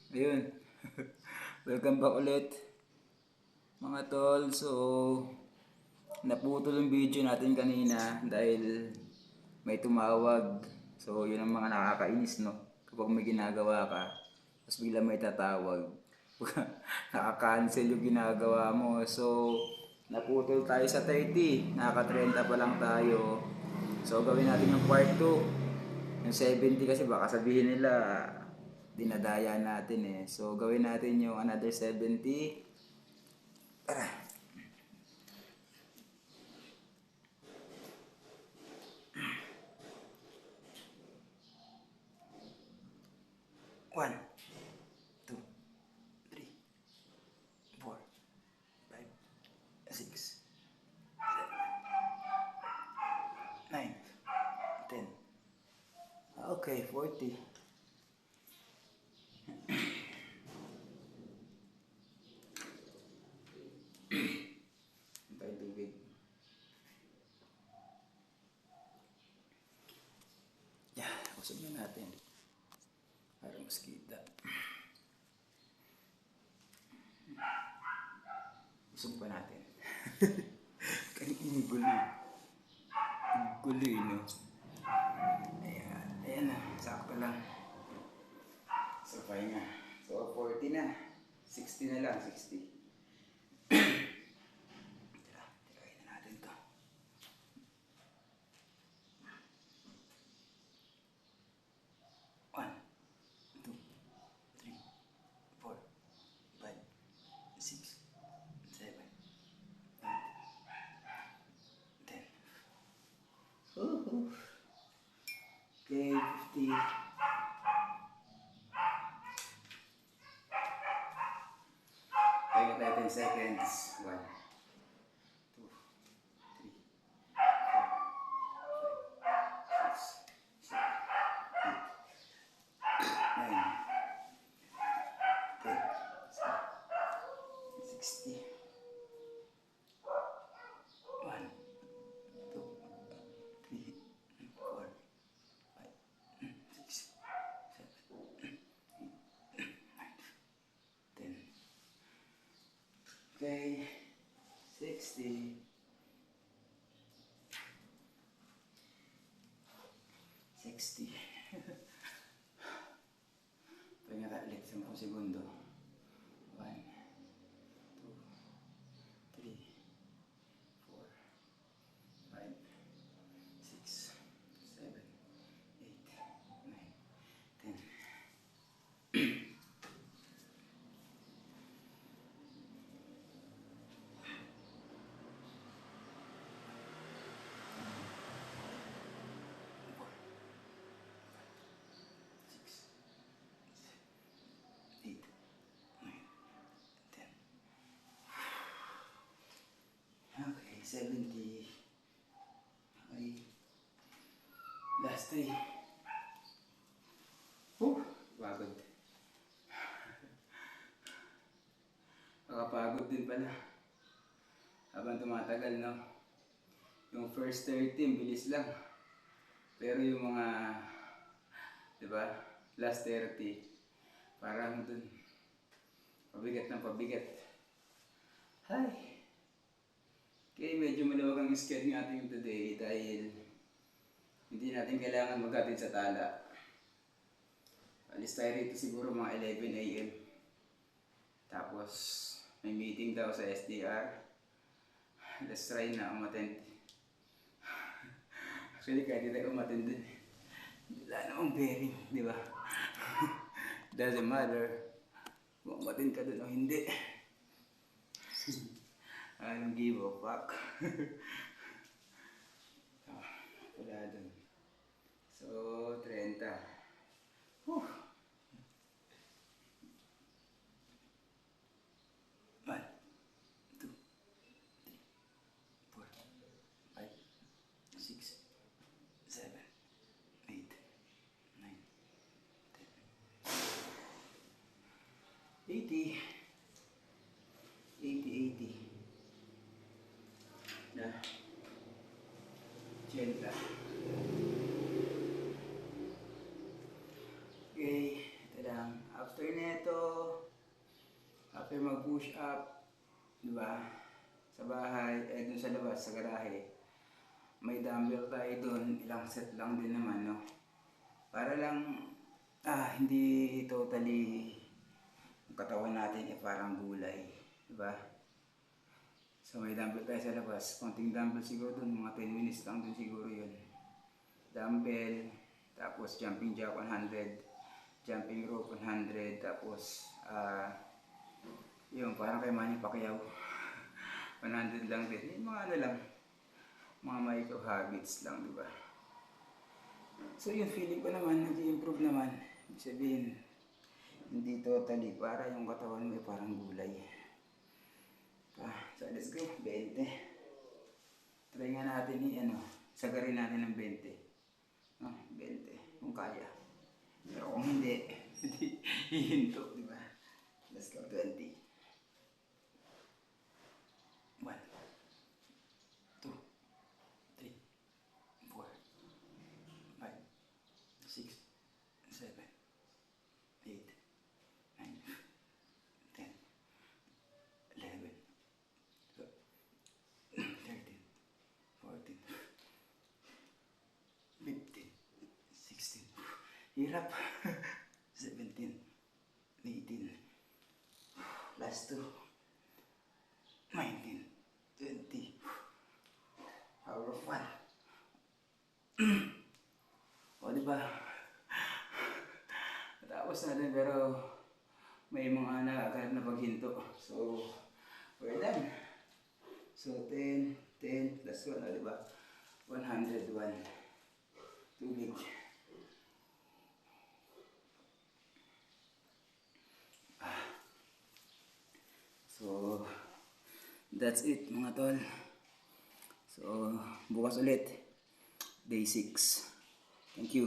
Ayun, welcome back ulit mga tol. So, naputol yung video natin kanina dahil may tumawag. So, yun ang mga nakakainis, no? Kapag may ginagawa ka, tapos bigla may tatawag. Nakaka-cancel yung ginagawa mo. So, naputol tayo sa 30. Nakaka-30 pa lang tayo. So, gawin natin yung part 2. Yung 70 kasi baka sabihin nila dinadaya natin eh. So, gawin natin yung another 70. Tara. One, two, three, four, five, six, nine, 10. Okay, 40. Antay tubig. Yeah, usap na natin. Para mas kita. Usap pa natin. Kanina gulo. Gulo yun, no? Ayan, ayan na. Sakto lang. So, pahinga. So, 40 na. 60 na lang, 60. Tira, tirahin na natin to. One, two, three, four, five, six, seven, eight, 10. Woohoo! Okay, 50. Pahinga tayo 10 seconds. 1, 2, 3, 4, 5, 6, 7, 8, 9, 10, 60. 1, 2, 3, 4, 5, 6, 7, 10. Okay, 60. 60. Pahinga ka ulit, 10 segundo. 1, 2, 3, 4, 5, 6, 7, 8, 9, 10. Eight, 9, 10. Okay, 70. Okay. Last 3. Pagod. Nakapagod din pala. Habang tumatagal, no? Yung first 30, bilis lang. Pero yung mga, di ba? Last 30, parang dun, pabigat ng pabigat. Hi! Okay, medyo maluwag ang schedule natin today dahil hindi natin kailangan maghatid sa tala. Alis tayo rito siguro mga 11 a.m. Tapos, may meeting daw sa SDR. Let's try na umattend. Actually, kahit hindi tayo umattend dun, wala namang bearing, di ba? Doesn't matter kung umattend ka dun o hindi. I don't give a fuck. Wala dun. So, 30. Whew. 1, 2, 3, 4, 5, 6, 7, 8, 9, 10. 80. 80, 80. Na. 80. Okay, ito lang. After nito, after mag-push up, di ba? Sa bahay, dun sa labas, sa garahe, may dumbbell tayo dun, ilang set lang din naman, no? Para lang, hindi totally yung katawan natin parang gulay, di ba? So may dumbbell tayo sa labas, konting dumbbell siguro dun, mga 10 minutes lang dun siguro yun. Dumbbell, tapos jumping jack 100, jumping rope 100, tapos yung parang kay Manny Pacquiao 100 lang din. Yung mga ano lang, mga micro habits lang, di ba? So yung feeling ko naman, nag-i-improve naman. Ibig sabihin, hindi totally para yung katawan mo parang gulay. So let's go, 20. Try nga natin sagarin natin ng 20. 20, kung kaya. Pero kung hindi, hindi hihinto, di ba? Let's go, 20. 1, 2, 3, 4, 5, 6, 7, 8, 9, 10, 11, 12, 13, 14, 15, 16. Hirap. 17, 18, last 2, 19, 20. Power of 1. O diba? Natapos natin pero may mga nakakarap na paghinto. So, we're done. So, 10, 10, plus 1, o diba? 101. Tubig. So, that's it mga tol. So, bukas ulit. Day 6. Thank you.